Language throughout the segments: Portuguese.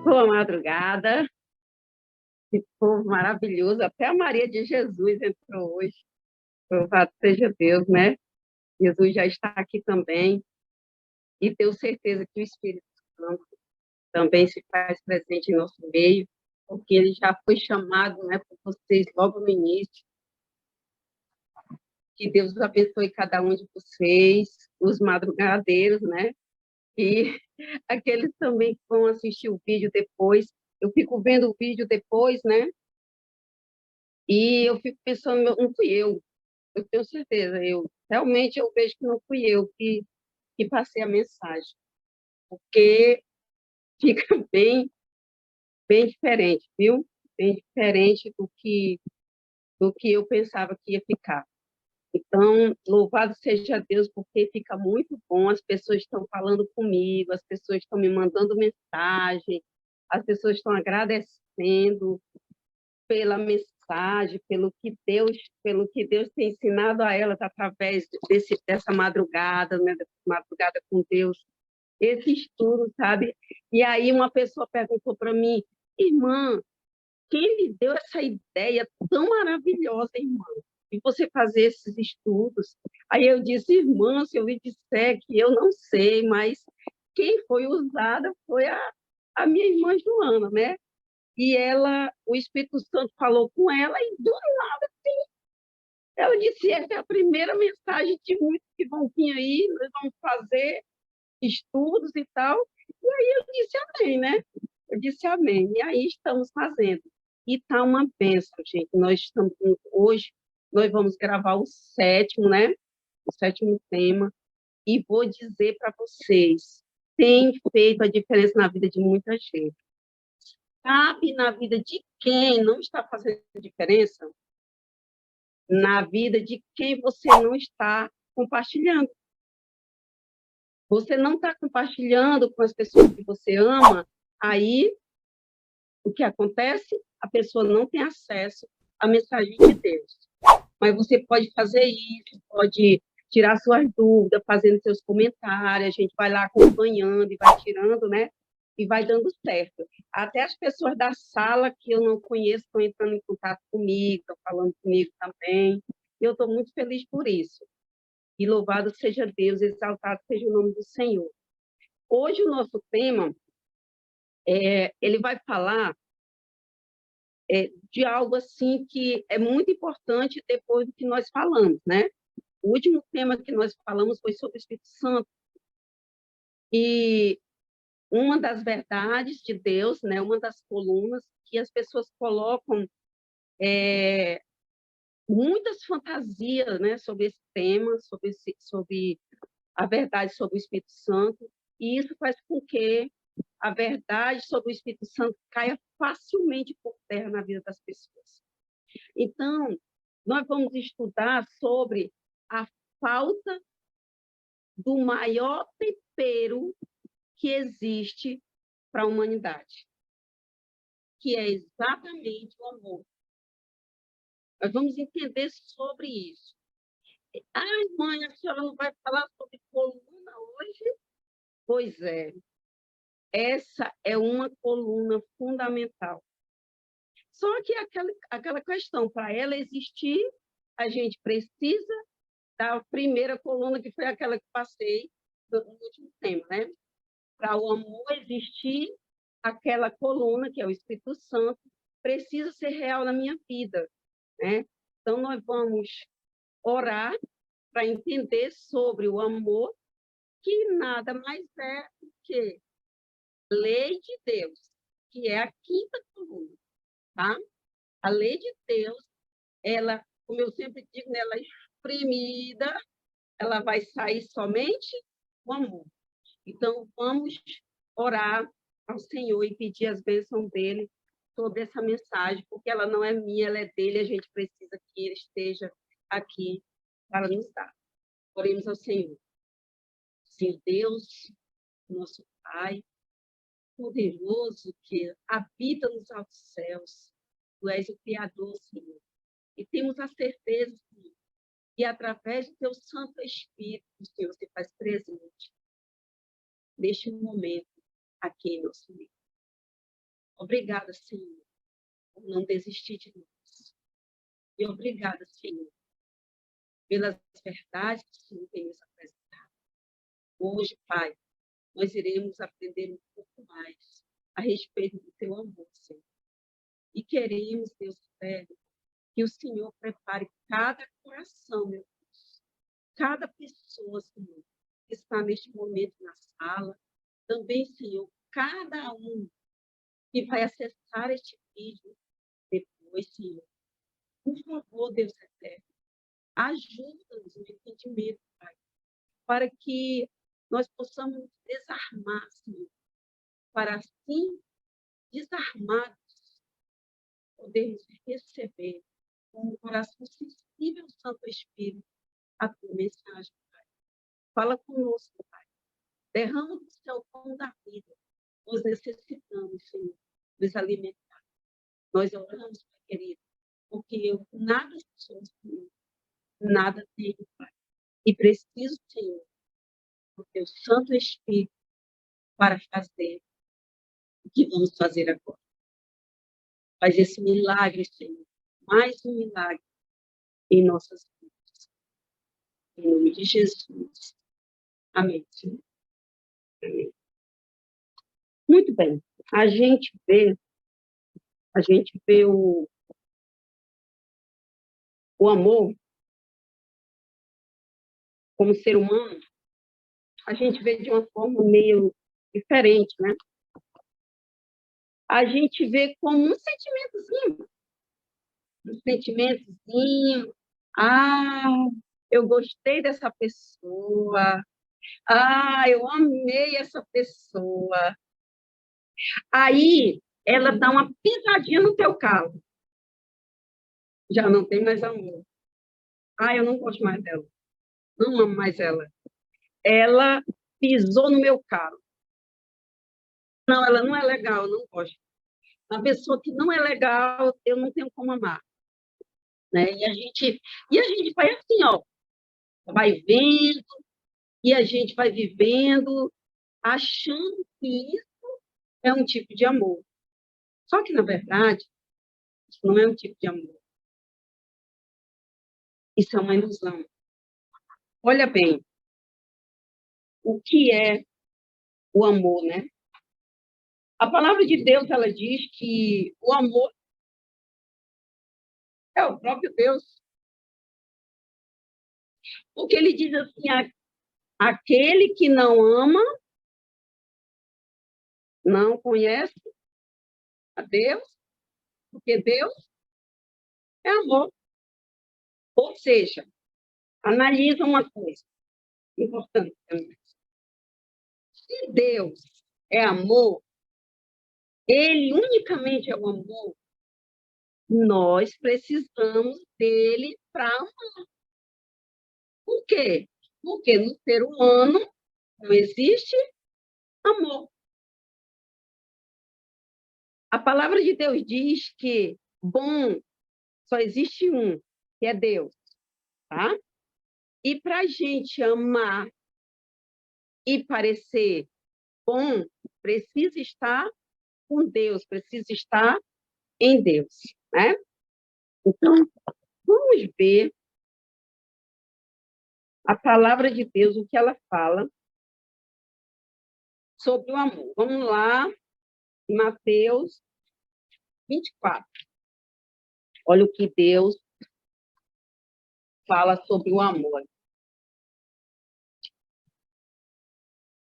Boa madrugada, que povo maravilhoso. Até a Maria de Jesus entrou hoje. Louvado seja Deus, né? Jesus já está aqui também. E tenho certeza que o Espírito Santo também se faz presente em nosso meio, porque ele já foi chamado, né, por vocês logo no início. Que Deus abençoe cada um de vocês, os madrugadeiros, né? E aqueles também que vão assistir o vídeo depois. Eu fico vendo o vídeo depois, né? E eu fico pensando, não fui eu tenho certeza, realmente eu vejo que não fui eu que passei a mensagem, porque fica bem diferente, viu? Bem diferente do que eu pensava que ia ficar. Então, louvado seja Deus, porque fica muito bom, as pessoas estão falando comigo, as pessoas estão me mandando mensagem, as pessoas estão agradecendo pela mensagem, pelo que Deus tem ensinado a elas através dessa madrugada, né, dessa madrugada com Deus, esse estudo, sabe? E aí uma pessoa perguntou para mim, irmã, quem lhe deu essa ideia tão maravilhosa, irmã, de você fazer esses estudos? Aí eu disse, irmã, se eu lhe disser que eu não sei, mas quem foi usada foi a minha irmã Joana, né? E o Espírito Santo falou com ela e do nada ela disse, essa é a primeira mensagem de muitos que vão vir aí, nós vamos fazer estudos e tal. E aí eu disse amém, né? Eu disse amém. E aí estamos fazendo. E está uma bênção, gente. Hoje nós vamos gravar o sétimo, né? O sétimo tema. E vou dizer para vocês, tem feito a diferença na vida de muita gente. Sabe na vida de quem não está fazendo diferença? Na vida de quem você não está compartilhando. Você não está compartilhando com as pessoas que você ama, aí o que acontece? A pessoa não tem acesso à mensagem de Deus. Mas você pode fazer isso, pode tirar suas dúvidas, fazendo seus comentários, a gente vai lá acompanhando e vai tirando, né? E vai dando certo. Até as pessoas da sala que eu não conheço estão entrando em contato comigo, estão falando comigo também. E eu estou muito feliz por isso. E louvado seja Deus, exaltado seja o nome do Senhor. Hoje o nosso tema, ele vai falar de algo assim que é muito importante depois do que nós falamos, né? O último tema que nós falamos foi sobre o Espírito Santo. E uma das verdades de Deus, né, uma das colunas que as pessoas colocam muitas fantasias, né, sobre esse tema, sobre a verdade sobre o Espírito Santo, e isso faz com que a verdade sobre o Espírito Santo caia facilmente por terra na vida das pessoas. Então, nós vamos estudar sobre a falta do maior tempero que existe para a humanidade, que é exatamente o amor. Nós vamos entender sobre isso. Ai, mãe, a senhora não vai falar sobre coluna hoje? Pois é, essa é uma coluna fundamental. Só que aquela questão, para ela existir, a gente precisa da primeira coluna, que foi aquela que passei no último tema, né? Para o amor existir, aquela coluna, que é o Espírito Santo, precisa ser real na minha vida, né? Então, nós vamos orar para entender sobre o amor, que nada mais é do que lei de Deus, que é a quinta coluna, tá? A lei de Deus, ela, como eu sempre digo, ela é exprimida, ela vai sair somente o amor. Então, vamos orar ao Senhor e pedir as bênçãos dele sobre essa mensagem, porque ela não é minha, ela é dele, a gente precisa que ele esteja aqui para nos dar. Oremos ao Senhor. Senhor Deus, nosso Pai, poderoso, que habita nos altos céus, tu és o Criador, Senhor. E temos a certeza, Senhor, que através do teu Santo Espírito, Senhor, se faz presente neste momento aqui em nosso meio. Obrigada, Senhor, por não desistir de nós. E obrigada, Senhor, pelas verdades que o Senhor tem nos apresentado. Hoje, Pai, nós iremos aprender um pouco mais a respeito do teu amor, Senhor. E queremos, Deus velho, que o Senhor prepare cada coração, meu Deus, cada pessoa, Senhor, que está neste momento na sala, também, Senhor, cada um que vai acessar este vídeo depois, Senhor. Por favor, Deus eterno, ajuda-nos no entendimento, Pai, para que nós possamos desarmar, Senhor, para assim, desarmados, podermos receber com um coração sensível ao Santo Espírito a tua mensagem, Pai. Fala conosco, Pai. Derrama do céu pão da vida. Nós necessitamos, Senhor, nos alimentar. Nós oramos, Pai querido, porque eu nada sou, Senhor, nada tenho, Pai. E preciso, Senhor, do teu Santo Espírito para fazer o que vamos fazer agora. Faz esse milagre, Senhor, mais um milagre em nossas vidas. Em nome de Jesus. Amém, Senhor. Amém. Muito bem. A gente vê o amor como ser humano, a gente vê de uma forma meio diferente, né? A gente vê como um sentimentozinho. Um sentimentozinho. Ah, eu gostei dessa pessoa. Ah, eu amei essa pessoa. Aí, ela dá uma pisadinha no teu carro. Já não tem mais amor. Ah, eu não gosto mais dela. Não amo mais ela. Ela pisou no meu carro. Não, ela não é legal, eu não gosto. Uma pessoa que não é legal, eu não tenho como amar. Né? E a gente vai assim, ó, vai vendo, e a gente vai vivendo, achando que isso é um tipo de amor. Só que, na verdade, isso não é um tipo de amor. Isso é uma ilusão. Olha bem, o que é o amor, né? A palavra de Deus, ela diz que o amor é o próprio Deus. Porque ele diz assim, aquele que não ama, não conhece a Deus, porque Deus é amor. Ou seja, analisa uma coisa importante também. Se Deus é amor, ele unicamente é o amor, nós precisamos dele para amar. Por quê? Porque no ser humano não existe amor. A palavra de Deus diz que bom só existe um, que é Deus, tá? E para a gente amar e parecer bom, precisa estar com Deus, precisa estar em Deus, né? Então, vamos ver a palavra de Deus, o que ela fala sobre o amor. Vamos lá, em Mateus 24. Olha o que Deus fala sobre o amor.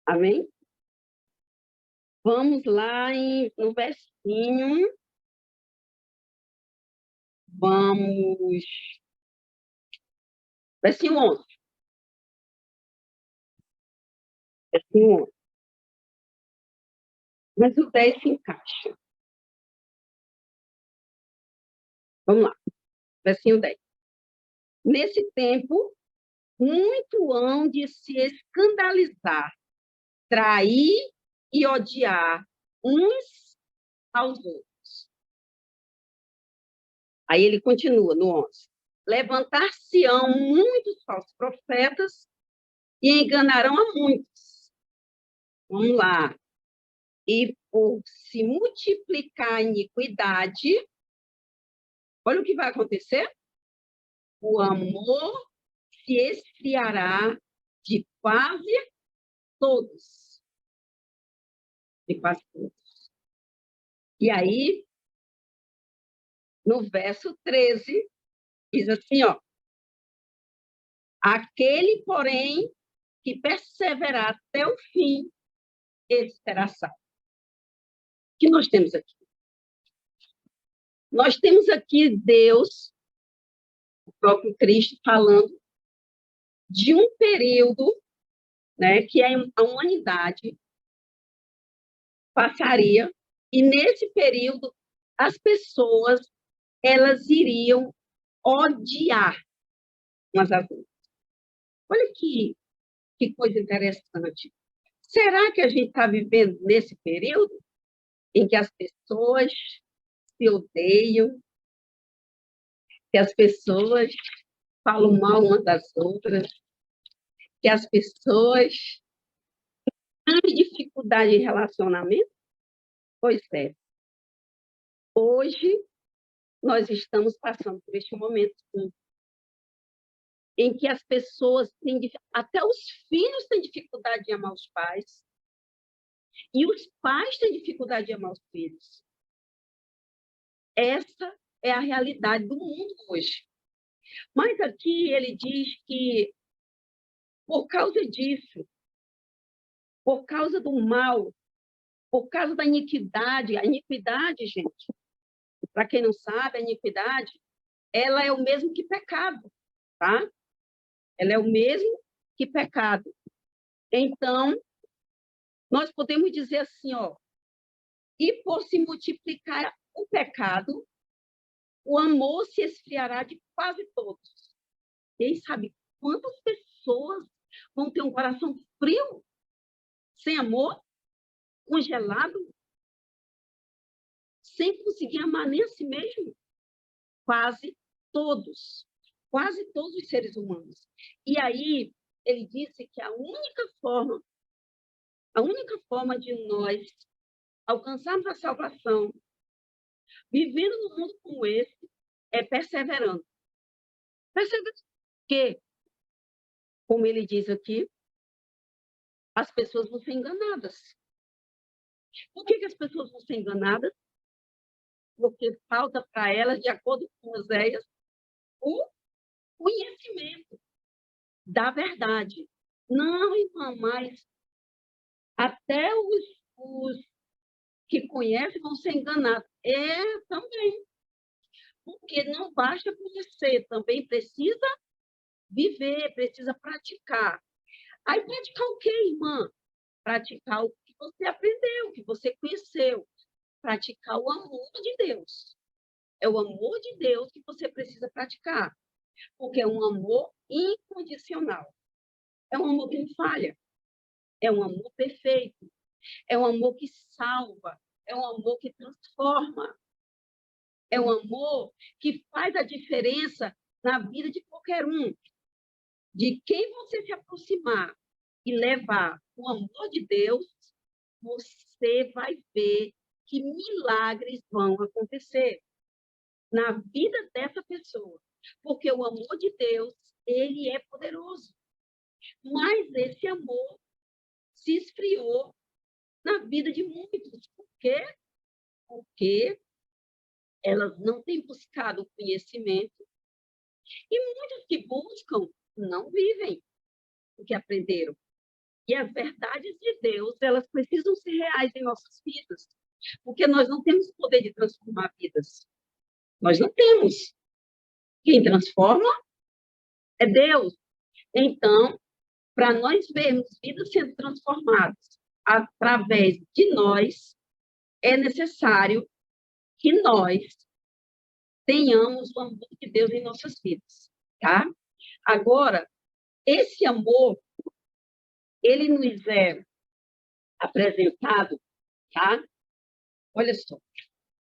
Amém? Vamos lá no versinho. Vamos. Versinho 11. Versinho 11. Mas o 10 se encaixa. Vamos lá. Versinho 10. Nesse tempo, muito hão de se escandalizar, trair e odiar uns aos outros. Aí ele continua no 11. Levantar-se-ão muitos falsos profetas e enganarão a muitos. Vamos lá. E por se multiplicar a iniquidade, olha o que vai acontecer. O amor se esfriará de quase todos. De quase todos. E aí, no verso 13, diz assim, ó. Aquele, porém, que perseverar até o fim, esse será salvo. O que nós temos aqui? Nós temos aqui Deus, o próprio Cristo, falando de um período, né, que a humanidade passaria, e nesse período as pessoas elas iriam odiar umas às outras. Olha que coisa interessante. Será que a gente está vivendo nesse período em que as pessoas se odeiam, que as pessoas falam mal umas das outras, que as pessoas têm dificuldade em relacionamento? Pois é. Hoje, nós estamos passando por este momento em que as pessoas têm, até os filhos têm dificuldade de amar os pais, e os pais têm dificuldade de amar os filhos. Essa é a realidade do mundo hoje. Mas aqui ele diz que, por causa disso, por causa do mal, por causa da iniquidade, a iniquidade, gente, para quem não sabe, a iniquidade, ela é o mesmo que pecado, tá? Ela é o mesmo que pecado. Então, nós podemos dizer assim, ó, e por se multiplicar o pecado, o amor se esfriará de quase todos. E aí, sabe quantas pessoas vão ter um coração frio, sem amor, congelado, sem conseguir amar nem a si mesmo? Quase todos os seres humanos. E aí, ele disse que a única forma de nós alcançarmos a salvação, vivendo num mundo como esse, é perseverando. Perseverando que, como ele diz aqui, as pessoas vão ser enganadas. Por que as pessoas vão ser enganadas? Porque falta para elas, de acordo com Oséias, o conhecimento da verdade. Não, irmã, mas até os que conhecem vão ser enganados. É, também. Porque não basta conhecer, também precisa viver, precisa praticar. Aí praticar o quê, irmã? Praticar o que você aprendeu, o que você conheceu. Praticar o amor de Deus. É o amor de Deus que você precisa praticar. Porque é um amor incondicional. É um amor que não falha. É um amor perfeito. É um amor que salva. É um amor que transforma. É um amor que faz a diferença na vida de qualquer um. De quem você se aproximar e levar o amor de Deus, você vai ver que milagres vão acontecer na vida dessa pessoa. Porque o amor de Deus, ele é poderoso. Mas esse amor se esfriou na vida de muitos. Por quê? Porque elas não têm buscado o conhecimento. E muitos que buscam não vivem o que aprenderam. E as verdades de Deus, elas precisam ser reais em nossas vidas. Porque nós não temos poder de transformar vidas. Nós não temos. Quem transforma é Deus. Então, para nós vermos vidas sendo transformadas através de nós, é necessário que nós tenhamos o amor de Deus em nossas vidas, tá? Agora, esse amor, ele nos é apresentado, tá? Olha só,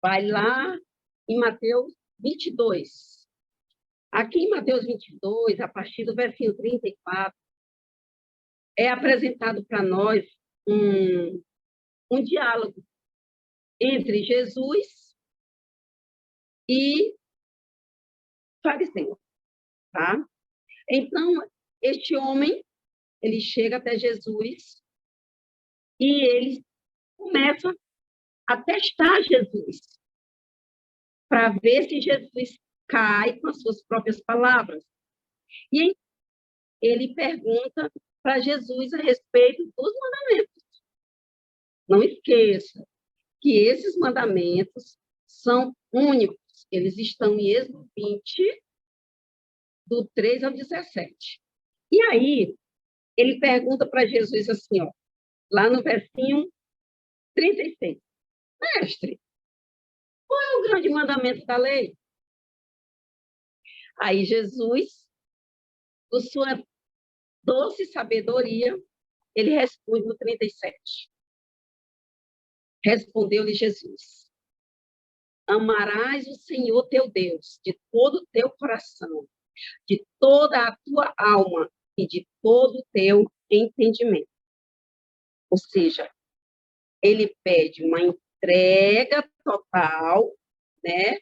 vai lá em Mateus 22. Aqui em Mateus 22, a partir do versículo 34, é apresentado para nós um diálogo entre Jesus e fariseu, tá? Então, este homem, ele chega até Jesus e ele começa a testar Jesus, para ver se Jesus cai com as suas próprias palavras. E ele pergunta para Jesus a respeito dos mandamentos. Não esqueça que esses mandamentos são únicos. Eles estão em Êxodo 20, do 3 ao 17. E aí, ele pergunta para Jesus assim, ó, lá no versinho 36. Mestre, qual é o grande mandamento da lei? Aí Jesus, com sua doce sabedoria, ele responde no 37. Respondeu-lhe Jesus: amarás o Senhor teu Deus de todo o teu coração, de toda a tua alma e de todo o teu entendimento. Ou seja, ele pede uma entrega total, né?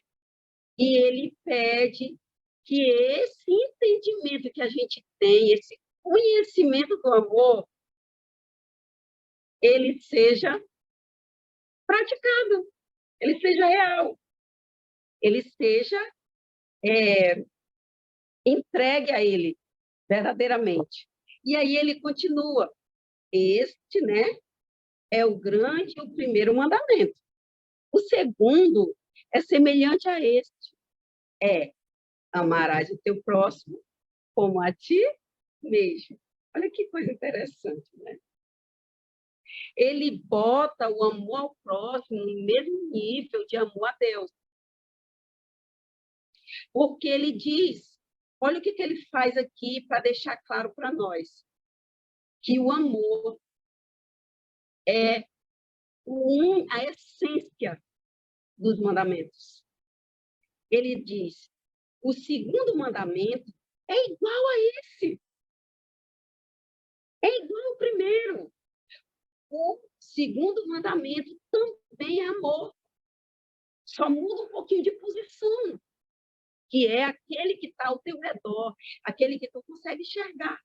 E ele pede que esse entendimento que a gente tem, esse conhecimento do amor, ele seja praticado, ele seja real, ele seja entregue a ele verdadeiramente. E aí ele continua. Este, né, é o grande e o primeiro mandamento. O segundo é semelhante a este. É, amarás o teu próximo como a ti mesmo. Olha que coisa interessante, né? Ele bota o amor ao próximo no mesmo nível de amor a Deus. Porque ele diz, olha o que ele faz aqui para deixar claro para nós, que o amor é a essência dos mandamentos. Ele diz, o segundo mandamento é igual a esse. É igual ao primeiro. O segundo mandamento também é amor. Só muda um pouquinho de posição, que é aquele que está ao teu redor, aquele que tu consegue enxergar.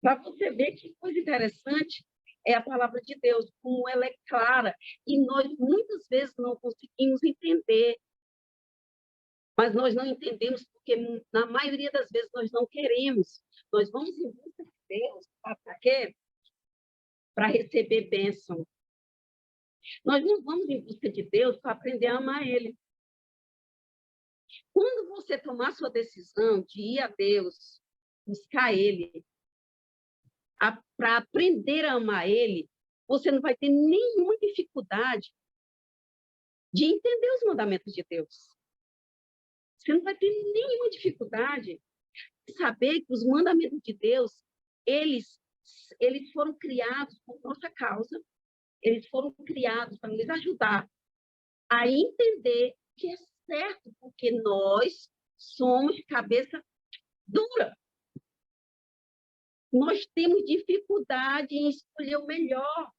Para você ver que coisa interessante é a palavra de Deus, como ela é clara, e nós muitas vezes não conseguimos entender. Mas nós não entendemos porque, na maioria das vezes, nós não queremos. Nós vamos em busca de Deus, para quê? Para receber bênção. Nós não vamos em busca de Deus para aprender a amar Ele. Quando você tomar sua decisão de ir a Deus, buscar Ele, para aprender a amar Ele, você não vai ter nenhuma dificuldade de entender os mandamentos de Deus. Você não vai ter nenhuma dificuldade de saber que os mandamentos de Deus, eles foram criados por nossa causa, eles foram criados para nos ajudar a entender que é certo, porque nós somos de cabeça dura. Nós temos dificuldade em escolher o melhor.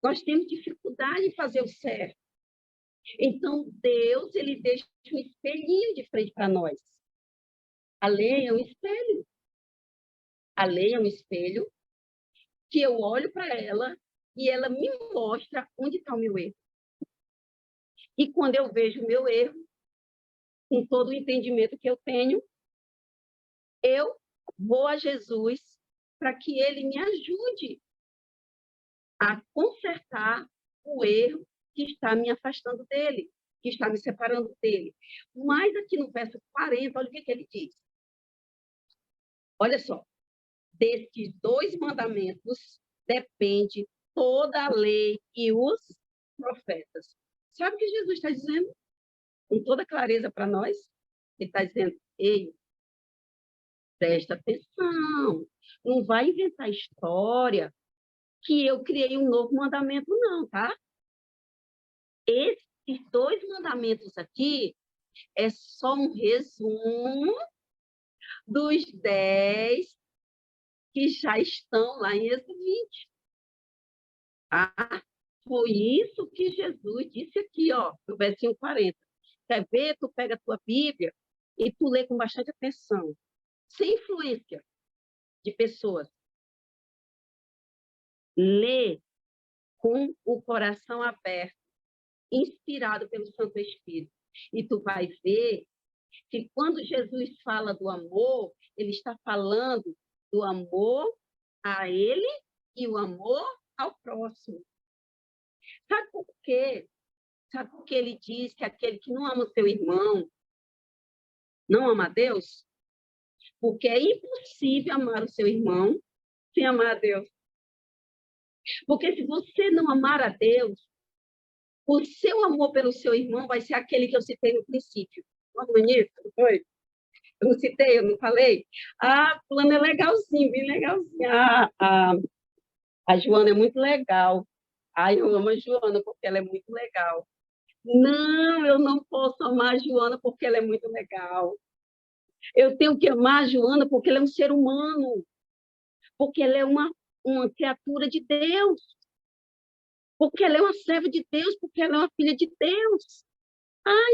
Nós temos dificuldade em fazer o certo. Então, Deus, ele deixa um espelhinho de frente para nós. A lei é um espelho. A lei é um espelho que eu olho para ela e ela me mostra onde está o meu erro. E quando eu vejo o meu erro, com todo o entendimento que eu tenho, eu vou a Jesus para que ele me ajude a consertar o erro que está me afastando dele, que está me separando dele. Mas aqui no verso 40, olha o que ele diz. Olha só. Destes dois mandamentos depende toda a lei e os profetas. Sabe o que Jesus está dizendo? Com toda clareza para nós? Ele está dizendo, ei, presta atenção, não vai inventar história que eu criei um novo mandamento, não, tá? Esses dois mandamentos aqui é só um resumo dos 10 que já estão lá em Êxodo 20. Ah, foi isso que Jesus disse aqui, ó, no versículo 40. Quer ver? Tu pega a tua Bíblia e tu lê com bastante atenção, sem influência de pessoas. Lê com o coração aberto, inspirado pelo Santo Espírito. E tu vai ver que quando Jesus fala do amor, ele está falando do amor a ele e o amor ao próximo. Sabe por quê? Sabe por que ele diz que aquele que não ama o seu irmão não ama a Deus? Porque é impossível amar o seu irmão sem amar a Deus. Porque se você não amar a Deus, o seu amor pelo seu irmão vai ser aquele que eu citei no princípio. Não é isso? Foi? Eu não citei, eu não falei? Ah, fulano é legalzinho, bem legalzinho. A Joana é muito legal. Ah, eu amo a Joana porque ela é muito legal. Não, eu não posso amar a Joana porque ela é muito legal. Eu tenho que amar a Joana porque ela é um ser humano, porque ela é uma criatura de Deus, porque ela é uma serva de Deus, porque ela é uma filha de Deus. Ai,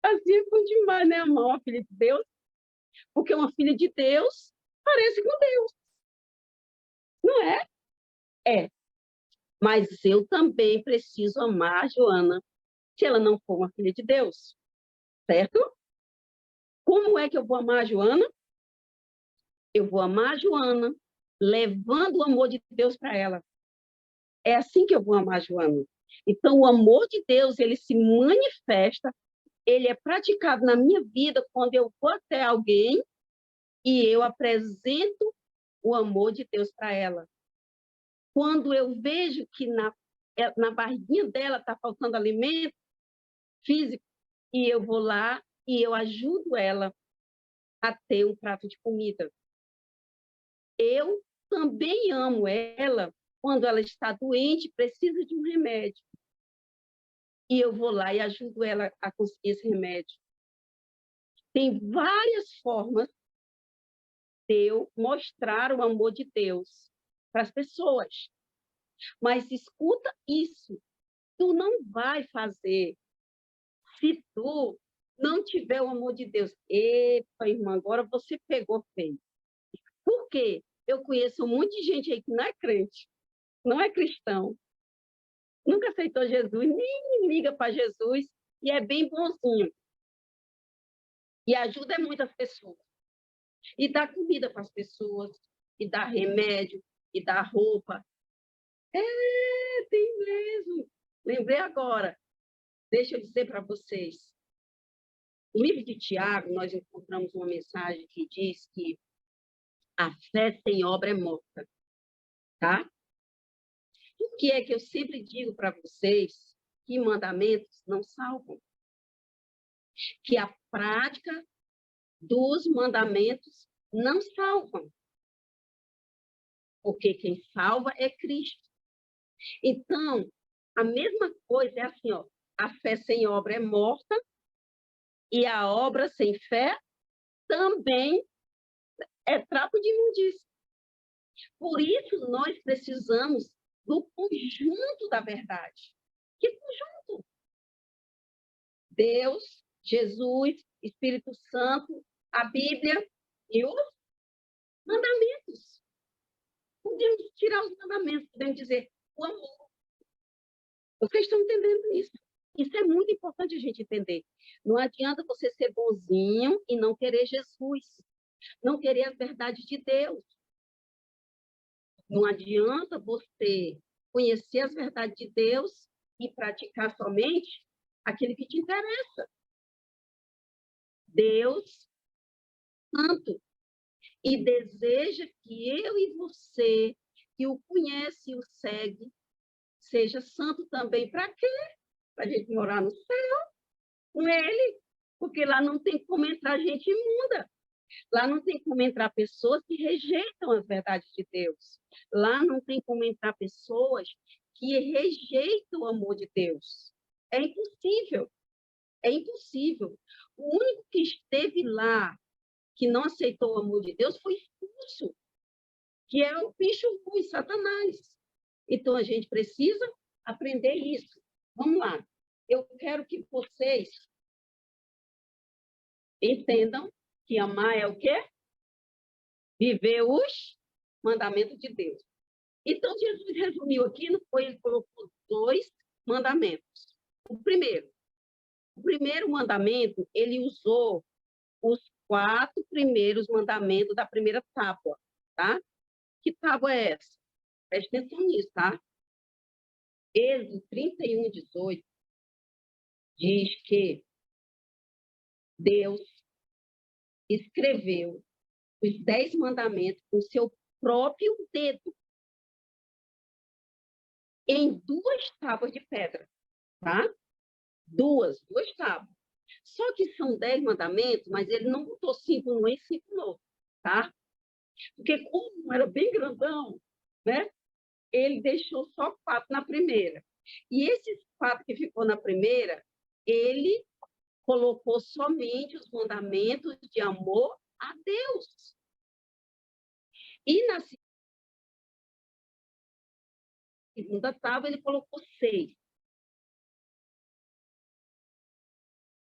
assim é bom demais, né? Amar uma filha de Deus, porque uma filha de Deus parece com Deus, não é? É. Mas eu também preciso amar a Joana, se ela não for uma filha de Deus, certo? Como é que eu vou amar a Joana? Eu vou amar a Joana, levando o amor de Deus para ela. É assim que eu vou amar a Joana. Então, o amor de Deus, ele se manifesta, ele é praticado na minha vida quando eu vou até alguém e eu apresento o amor de Deus para ela. Quando eu vejo que na barriguinha dela está faltando alimento físico, e eu vou lá e eu ajudo ela a ter um prato de comida. Eu também amo ela quando ela está doente, precisa de um remédio. E eu vou lá e ajudo ela a conseguir esse remédio. Tem várias formas de eu mostrar o amor de Deus para as pessoas. Mas escuta isso. Tu não vai fazer se tu não tiver o amor de Deus. Epa, irmã, agora você pegou feio. Por quê? Eu conheço um monte de gente aí que não é crente, não é cristão, nunca aceitou Jesus, nem liga para Jesus, e é bem bonzinho. E ajuda muitas pessoas. E dá comida para as pessoas, e dá remédio, e dá roupa. É, tem mesmo. Lembrei agora. Deixa eu dizer para vocês. No livro de Tiago, nós encontramos uma mensagem que diz que a fé sem obra é morta. Tá? Por que é que eu sempre digo para vocês que mandamentos não salvam? Que a prática dos mandamentos não salvam. Porque quem salva é Cristo. Então, a mesma coisa é assim, ó, a fé sem obra é morta e a obra sem fé também é trapo de imundícia. Por isso, nós precisamos do conjunto da verdade. Que conjunto? Deus, Jesus, Espírito Santo, a Bíblia e os mandamentos. Podemos tirar os mandamentos, podemos dizer o amor. Vocês estão entendendo isso? Isso é muito importante a gente entender. Não adianta você ser bonzinho e não querer Jesus, não querer as verdades de Deus. Não adianta você conhecer as verdades de Deus e praticar somente aquilo que te interessa. Deus santo e deseja que eu e você, que o conhece e o segue, seja santo também. Para quê? Para a gente morar no céu com ele, porque lá não tem como entrar gente imunda. Lá não tem como entrar pessoas que rejeitam as verdades de Deus. Lá não tem como entrar pessoas que rejeitam o amor de Deus. É impossível. É impossível. O único que esteve lá, que não aceitou o amor de Deus, foi expulso, que é o bicho ruim, Satanás. Então, a gente precisa aprender isso. Vamos lá. Eu quero que vocês entendam que amar é o quê? Viver os mandamentos de Deus. Então, Jesus resumiu aqui, não foi? Ele colocou 2 mandamentos. O primeiro mandamento, ele usou os 4 primeiros mandamentos da primeira tábua, tá? Que tábua é essa? Preste atenção nisso, tá? Êxodo 31:18 diz que Deus escreveu os 10 mandamentos com seu próprio dedo em 2 tábuas de pedra, tá? Duas tábuas. Só que são 10 mandamentos, mas ele não botou 5 num e 5 no outro, tá? Porque como era bem grandão, né? Ele deixou só 4 na primeira. E esses 4 que ficou na primeira, ele colocou somente os mandamentos de amor a Deus. E na segunda tábua, ele colocou 6.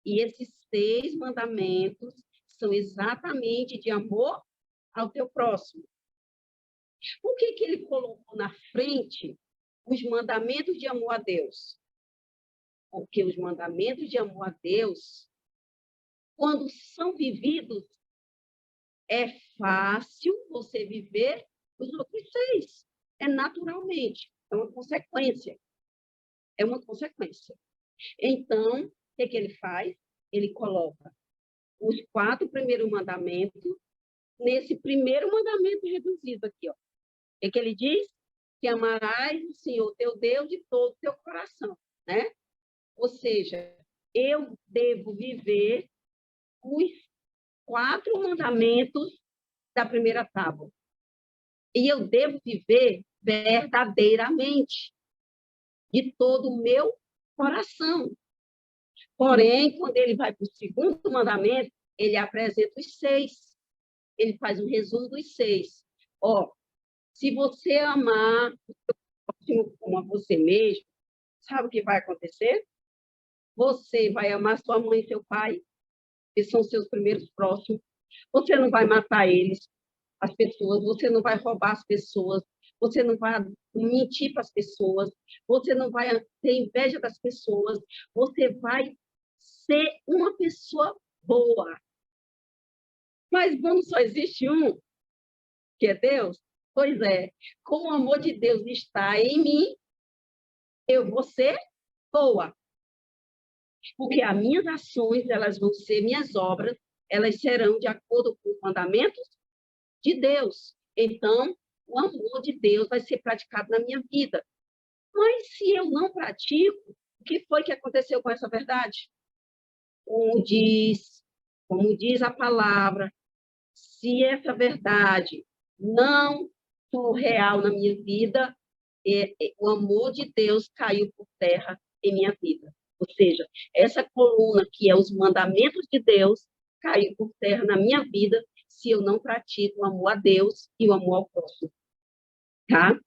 E esses 6 mandamentos são exatamente de amor ao teu próximo. Por que ele colocou na frente os mandamentos de amor a Deus? Porque os mandamentos de amor a Deus, quando são vividos, é fácil você viver os outros 6. É naturalmente, é uma consequência. É uma consequência. Então, o que ele faz? Ele coloca os 4 primeiros mandamentos nesse primeiro mandamento reduzido aqui, ó. O que ele diz? Que amarás o Senhor teu Deus de todo o teu coração, né? Ou seja, eu devo viver os 4 mandamentos da primeira tábua. E eu devo viver verdadeiramente, de todo o meu coração. Porém, quando ele vai para o segundo mandamento, ele apresenta os 6. Ele faz um resumo dos 6. Ó, se você amar o seu próximo como a você mesmo, sabe o que vai acontecer? Você vai amar sua mãe e seu pai, que são seus primeiros próximos. Você não vai matar eles, as pessoas, você não vai roubar as pessoas, você não vai mentir para as pessoas, você não vai ter inveja das pessoas, você vai ser uma pessoa boa. Mas vamos, só existe um, que é Deus? Pois é, como o amor de Deus está em mim, eu vou ser boa. Porque as minhas ações, elas vão ser minhas obras, elas serão de acordo com os mandamentos de Deus. Então, o amor de Deus vai ser praticado na minha vida. Mas se eu não pratico, o que foi que aconteceu com essa verdade? Como diz a palavra, se essa verdade não for real na minha vida, o amor de Deus caiu por terra em minha vida. Ou seja, essa coluna que é os mandamentos de Deus caiu por terra na minha vida se eu não pratico o amor a Deus e o amor ao próximo. Tá?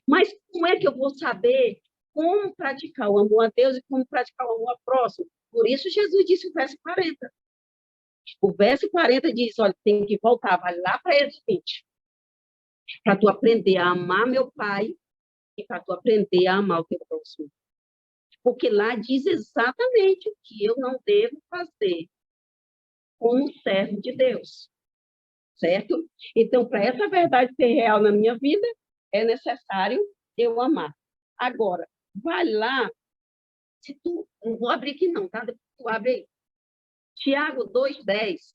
Mas como é que eu vou saber como praticar o amor a Deus e como praticar o amor ao próximo? Por isso Jesus disse o verso 40. O verso 40 diz, olha, tem que voltar, vai lá para Êxodo 20, para tu aprender a amar meu pai e para tu aprender a amar o teu próximo. Porque lá diz exatamente o que eu não devo fazer como servo de Deus. Certo? Então, para essa verdade ser real na minha vida, é necessário eu amar. Agora, vai lá, se tu, não vou abrir aqui não, tá? Depois tu abre aí. Tiago 2,10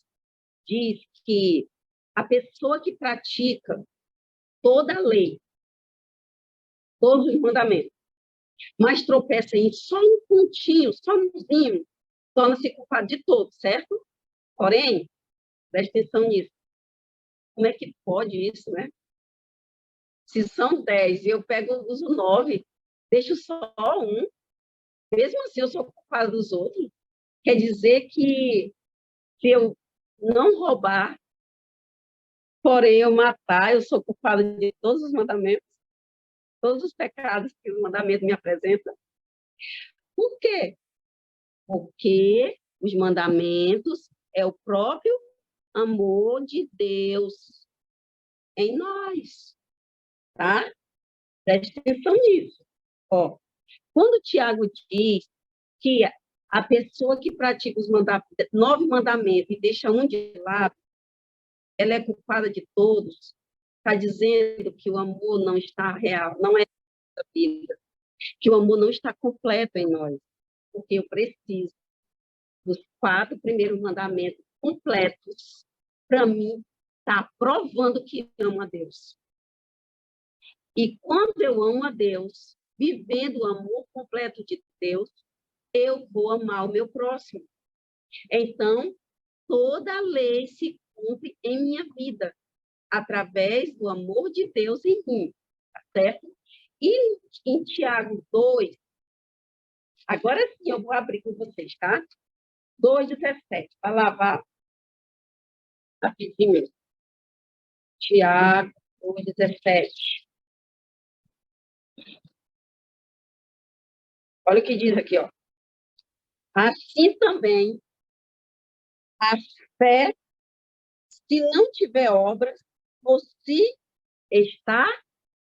diz que a pessoa que pratica toda a lei, todos os mandamentos, mas tropeça em só um pontinho, só umzinho, torna-se culpado de todos, certo? Porém, preste atenção nisso. Como é que pode isso, né? Se são 10 e eu pego, uso 9, deixo só um, mesmo assim eu sou culpada dos outros. Quer dizer que se eu não roubar, porém eu matar, eu sou culpada de todos os mandamentos. todos os pecados que o mandamento me apresenta. Por quê? Porque os mandamentos é o próprio amor de Deus em nós, tá? Preste atenção nisso. Ó, quando o Tiago diz que a pessoa que pratica os 9 mandamentos e deixa um de lado, ela é culpada de todos, está dizendo que o amor não está real, não é da vida, que o amor não está completo em nós, porque eu preciso dos 4 primeiros mandamentos completos para mim estar provando que amo a Deus. E quando eu amo a Deus, vivendo o amor completo de Deus, eu vou amar o meu próximo. Então, toda a lei se cumpre em minha vida, através do amor de Deus em mim, tá certo? E em Tiago 2, agora sim eu vou abrir com vocês, tá? 2,17, para lavar rapidinho. Tiago 2,17. Olha o que diz aqui, ó. Assim também, a fé, se não tiver obras, por si está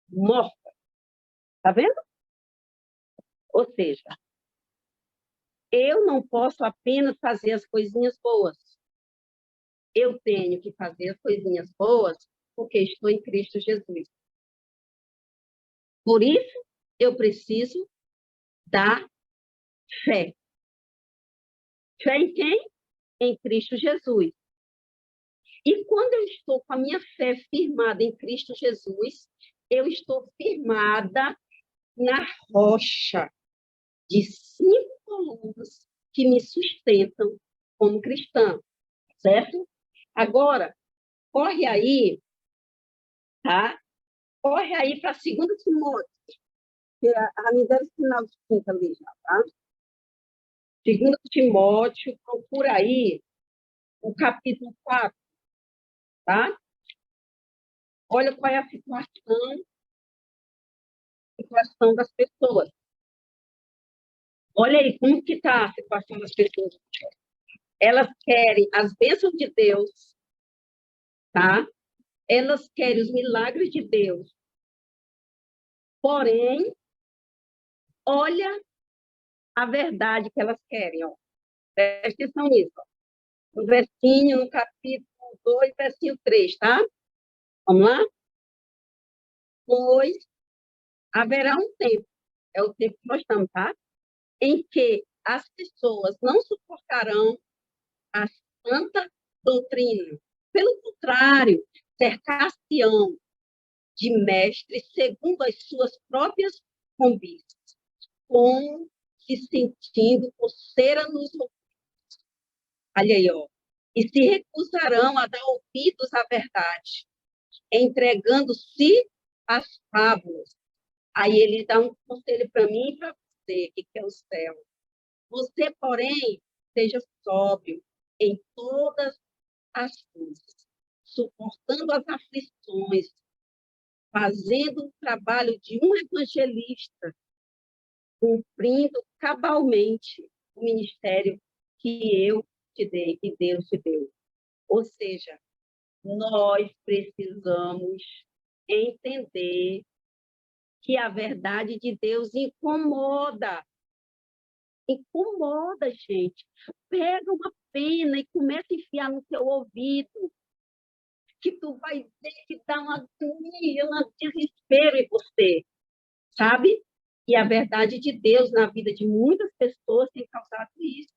morta. Tá vendo? Ou seja, eu não posso apenas fazer as coisinhas boas. Eu tenho que fazer as coisinhas boas porque estou em Cristo Jesus. Por isso, eu preciso da fé. Fé em quem? Em Cristo Jesus. E quando eu estou com a minha fé firmada em Cristo Jesus, eu estou firmada na rocha de 5 colunas que me sustentam como cristã, certo? Agora, corre aí, tá? Corre aí para 2 Timóteo, que a me deve sinal de 5 ali já, tá? 2 Timóteo, procura aí o capítulo 4, tá? Olha qual é a situação das pessoas. Olha aí como que está a situação das pessoas. Elas querem as bênçãos de Deus, tá? Elas querem os milagres de Deus. Porém, olha a verdade que elas querem, ó. Presta atenção nisso, ó. No versinho, no capítulo 2, versinho 3, tá? Vamos lá? Pois haverá um tempo, é o tempo que nós estamos, tá? Em que as pessoas não suportarão a santa doutrina. Pelo contrário, cercar-se-ão de mestres segundo as suas próprias convicções, como se sentindo coceira nos ouvidos. Olha aí, ó. E se recusarão a dar ouvidos à verdade, entregando-se às fábulas. Aí ele dá um conselho para mim e para você, que é o céu. Você, porém, seja sóbrio em todas as coisas, suportando as aflições, fazendo o trabalho de um evangelista, cumprindo cabalmente o ministério que eu te dei, que Deus te deu. Ou seja, nós precisamos entender que a verdade de Deus incomoda. Incomoda, gente. Pega uma pena e começa a enfiar no teu ouvido, que tu vai ver que dá uma agonia, um desespero em você, sabe? E a verdade de Deus na vida de muitas pessoas tem causado isso.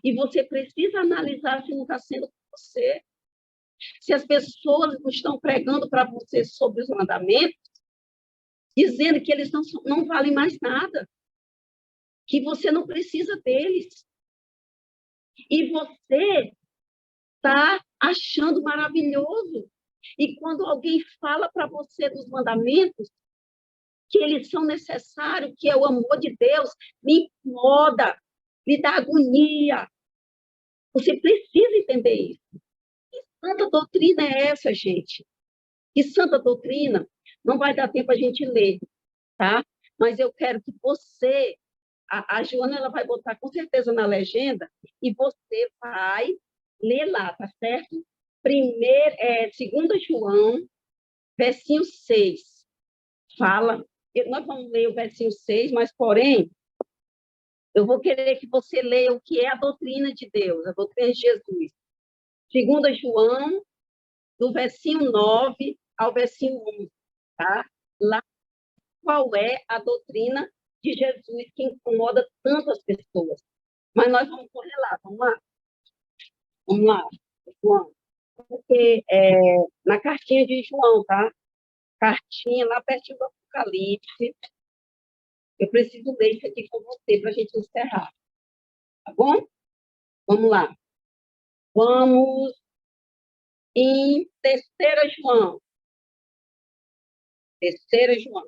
E você precisa analisar se não está sendo com você. Se as pessoas não estão pregando para você sobre os mandamentos, dizendo que eles não valem mais nada, que você não precisa deles. E você está achando maravilhoso. E quando alguém fala para você dos mandamentos, que eles são necessários, que é o amor de Deus, me incomoda, me dá agonia. Você precisa entender isso. Que santa doutrina é essa, gente? Que santa doutrina? não vai dar tempo a gente ler, tá? Mas eu quero que você, a Joana, ela vai botar com certeza na legenda, e você vai ler lá, tá certo? Primeiro, 2 João, versinho 6, fala, nós vamos ler o versinho 6, mas, porém, eu vou querer que você leia o que é a doutrina de Deus, a doutrina de Jesus. 2 João, do versinho 9 ao versinho 11, tá? Lá, qual é a doutrina de Jesus que incomoda tantas pessoas. Mas nós vamos correr lá, vamos lá, João. Porque na cartinha de João, tá? Cartinha lá pertinho do Apocalipse. Eu preciso ler isso aqui com você para a gente encerrar, tá bom? Vamos lá. Vamos em 3 João. 3 João.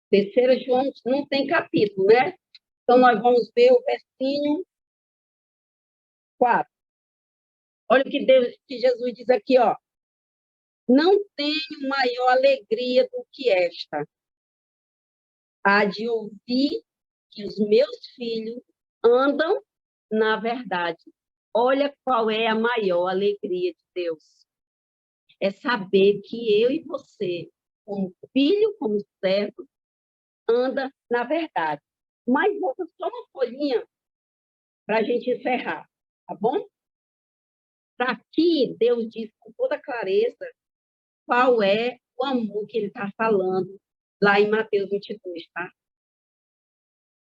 3 João não tem capítulo, né? Então, nós vamos ver o versinho 4. Olha o que, que Jesus diz aqui, ó. Não tenho maior alegria do que esta, a de ouvir que os meus filhos andam na verdade. Olha qual é a maior alegria de Deus. É saber que eu e você, como filho, como servo, anda na verdade. Mas vou só uma folhinha para a gente encerrar, tá bom? Aqui, Deus diz com toda clareza qual é o amor que ele está falando lá em Mateus 22, tá?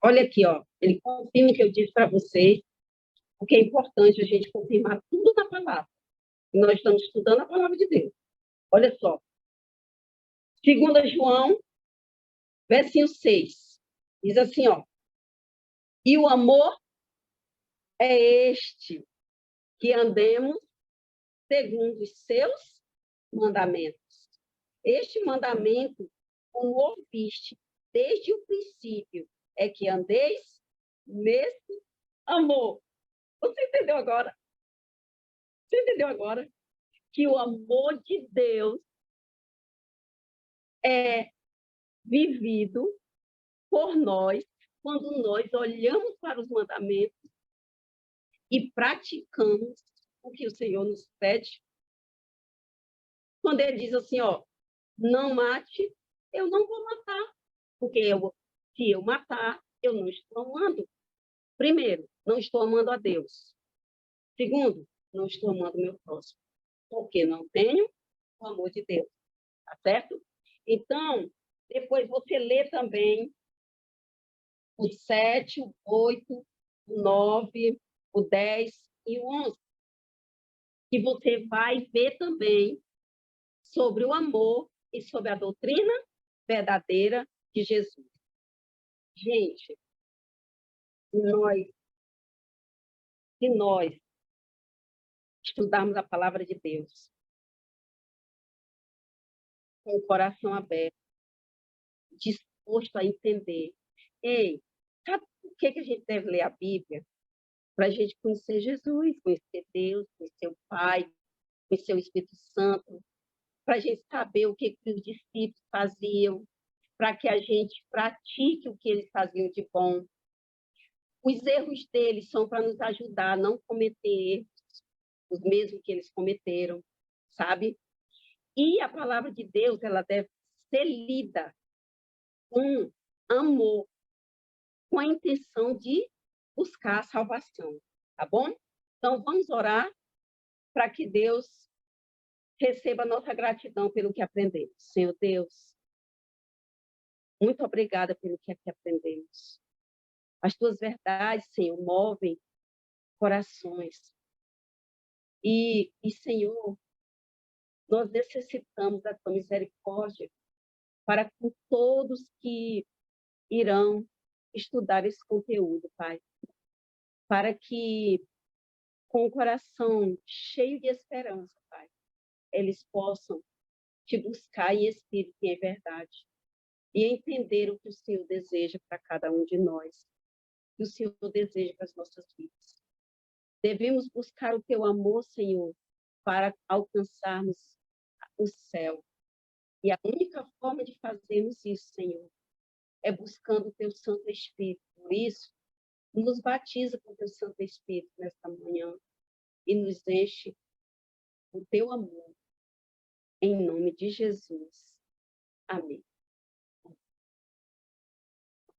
Olha aqui, ó. Ele confirma o que eu disse para vocês, porque é importante a gente confirmar tudo na palavra. E nós estamos estudando a palavra de Deus. Olha só. 2 João, versinho 6. Diz assim, ó. E o amor é este, que andemos segundo os seus mandamentos. Este mandamento, como ouviste desde o princípio, é que andeis nesse amor. Você entendeu agora? Você entendeu agora? Que o amor de Deus é vivido por nós quando nós olhamos para os mandamentos e praticamos o que o Senhor nos pede. Quando ele diz assim, ó, não mate, eu não vou matar, porque se eu matar, eu não estou amando. Primeiro, não estou amando a Deus. Segundo, não estou amando o meu próximo, porque não tenho o amor de Deus, tá certo? Então, depois você lê também o 7, o 8, o 9, o 10 e o 11, que você vai ver também sobre o amor e sobre a doutrina verdadeira de Jesus. Gente, se nós estudarmos a palavra de Deus com o coração aberto, disposto a entender, ei, sabe por que a gente deve ler a Bíblia? Para a gente conhecer Jesus, conhecer Deus, conhecer o Pai, conhecer o Espírito Santo, para a gente saber o que os discípulos faziam, para que a gente pratique o que eles faziam de bom. Os erros deles são para nos ajudar a não cometer erros, os mesmos que eles cometeram, sabe? E a palavra de Deus, ela deve ser lida com amor, com a intenção de buscar a salvação, tá bom? Então, vamos orar para que Deus receba a nossa gratidão pelo que aprendemos. Senhor Deus, muito obrigada pelo que aqui aprendemos. As tuas verdades, Senhor, movem corações. E, Senhor, nós necessitamos da tua misericórdia para com todos que irão estudar esse conteúdo, Pai. Para que, com o coração cheio de esperança, Pai, eles possam te buscar em espírito e em verdade. E entender o que o Senhor deseja para cada um de nós. O que o Senhor deseja para as nossas vidas. Devemos buscar o teu amor, Senhor, para alcançarmos o céu. E a única forma de fazermos isso, Senhor, é buscando o teu Santo Espírito. Por isso, nos batiza com o teu Santo Espírito nesta manhã e nos enche o teu amor. Em nome de Jesus. Amém.